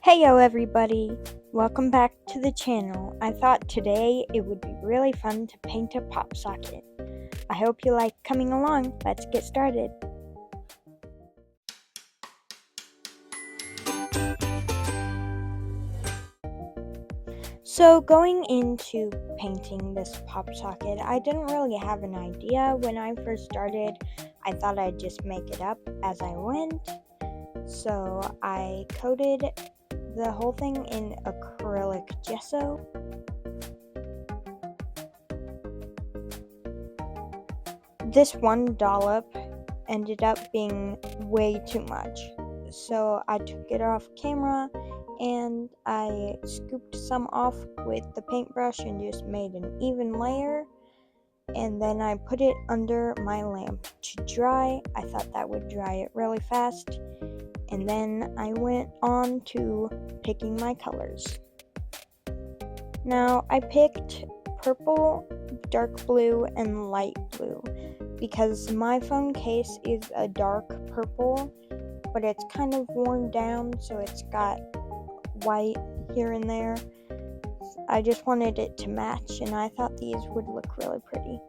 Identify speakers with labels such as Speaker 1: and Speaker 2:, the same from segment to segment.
Speaker 1: Heyo everybody! Welcome back to the channel. I thought today it would be really fun to paint a pop socket. I hope you like coming along. Let's get started. So going into painting this pop socket, I didn't really have an idea when I first started. I thought I'd just make it up as I went. So I coated the whole thing in acrylic gesso. This one dollop ended up being way too much, so I took it off camera and I scooped some off with the paintbrush and just made an even layer, and then I put it under my lamp to dry. I thought that would dry it really fast, and then I went on to picking my colors. Now I picked purple, dark blue, and light blue because my phone case is a dark purple, but it's kind of worn down, so it's got white here and there. I just wanted it to match, and I thought these would look really pretty.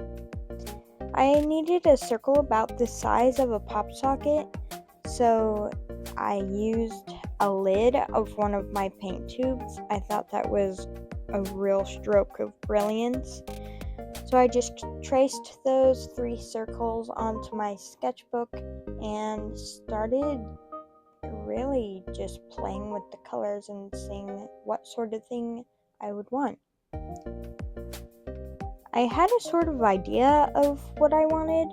Speaker 1: I needed a circle about the size of a pop socket, so I used a lid of one of my paint tubes. I thought that was a real stroke of brilliance. So I just traced those 3 circles onto my sketchbook and started really just playing with the colors and seeing what sort of thing I would want. I had a sort of idea of what I wanted.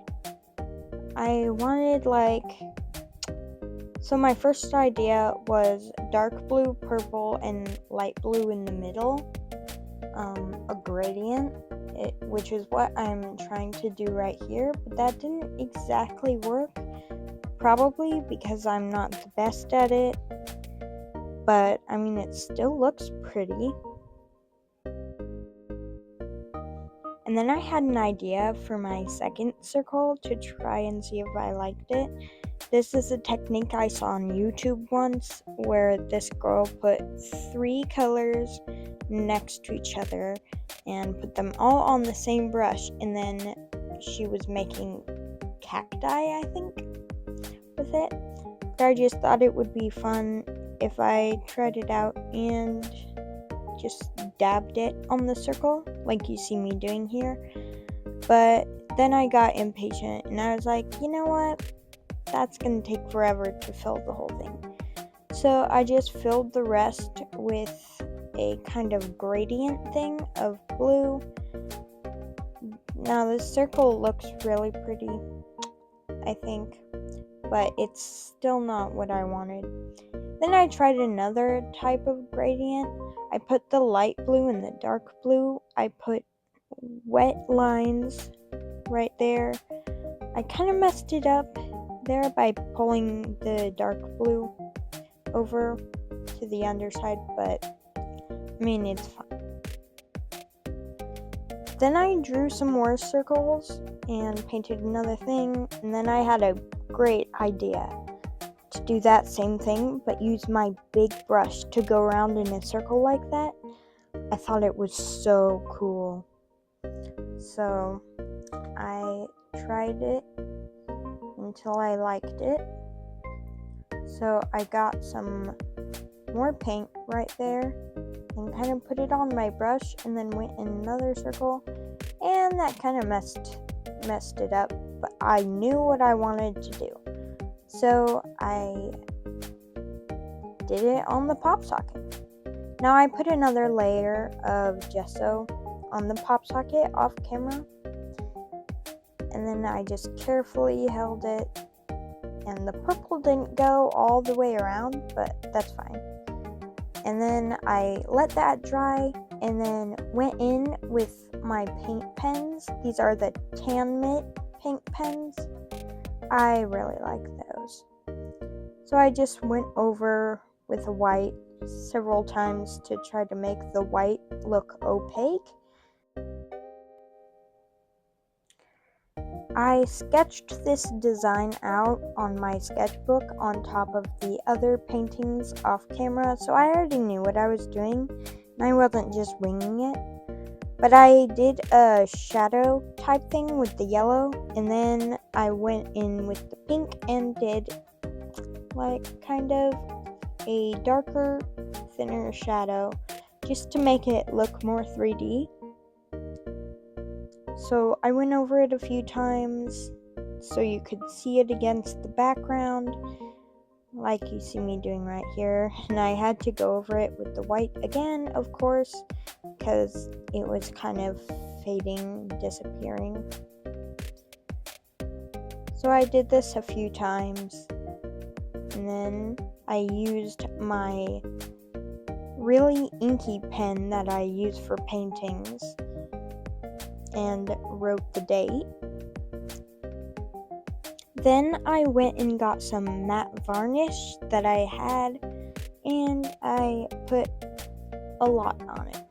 Speaker 1: So my first idea was dark blue, purple, and light blue in the middle, a gradient, which is what I'm trying to do right here, but that didn't exactly work, probably because I'm not the best at it, but I mean it still looks pretty. And then I had an idea for my second circle to try and see if I liked it. This is a technique I saw on YouTube once, where this girl put 3 colors next to each other and put them all on the same brush, and then she was making cacti, I think, with it. But I just thought it would be fun if I tried it out and just dabbed it on the circle like you see me doing here. But then I got impatient and I was like, you know what? That's gonna take forever to fill the whole thing. So I just filled the rest with a kind of gradient thing of blue. Now this circle looks really pretty, I think, but it's still not what I wanted. Then I tried another type of gradient. I put the light blue and the dark blue. I put wet lines right there. I kind of messed it up there by pulling the dark blue over to the underside, but I mean it's fine. Then I drew some more circles and painted another thing, and then I had a great idea to do that same thing but use my big brush to go around in a circle like that. I thought it was so cool. So I tried it until I liked it. So I got some more paint right there and kind of put it on my brush and then went in another circle, and that kind of messed it up, but I knew what I wanted to do. So I did it on the pop socket. Now I put another layer of gesso on the pop socket off camera, and then I just carefully held it, and the purple didn't go all the way around, but that's fine. And then I let that dry and then went in with my paint pens. These are the Tan Mitt paint pens. I really like those. So I just went over with white several times to try to make the white look opaque. I sketched this design out on my sketchbook on top of the other paintings off camera, so I already knew what I was doing, and I wasn't just winging it. But I did a shadow type thing with the yellow, and then I went in with the pink and did like kind of a darker, thinner shadow just to make it look more 3D. So I went over it a few times so you could see it against the background, like you see me doing right here. And I had to go over it with the white again, of course, because it was kind of fading, disappearing. So I did this a few times, and then I used my really inky pen that I use for paintings and wrote the date. Then I went and got some matte varnish that I had, and I put a lot on it.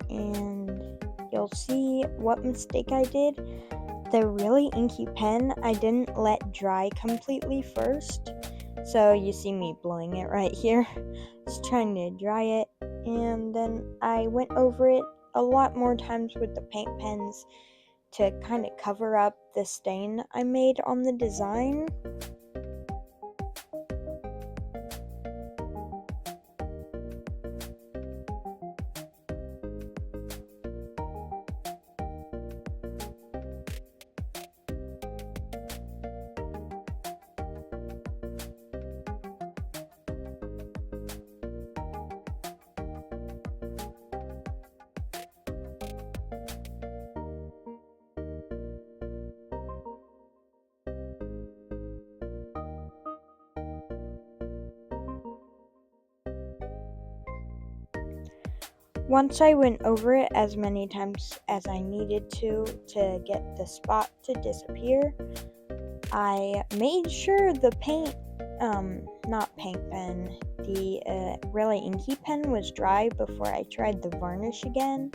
Speaker 1: And you'll see what mistake I did. The really inky pen, I didn't let dry completely first. So you see me blowing it right here. Just trying to dry it. And then I went over it a lot more times with the paint pens to kind of cover up the stain I made on the design. Once I went over it as many times as I needed to get the spot to disappear, I made sure the the really inky pen was dry before I tried the varnish again.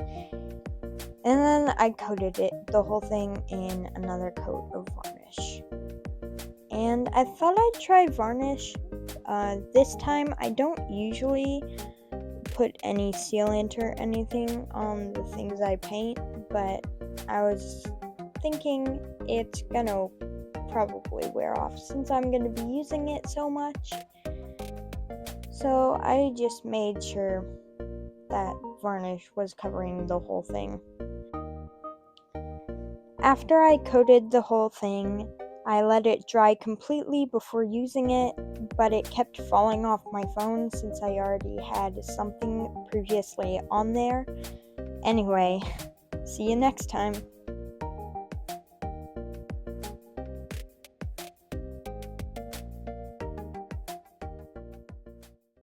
Speaker 1: And then I coated the whole thing in another coat of varnish. And I thought I'd try varnish. This time I don't usually put any sealant or anything on the things I paint, but I was thinking it's gonna probably wear off since I'm gonna be using it so much. So I just made sure that varnish was covering the whole thing. After I coated the whole thing, I let it dry completely before using it, but it kept falling off my phone since I already had something previously on there. Anyway, see you next time.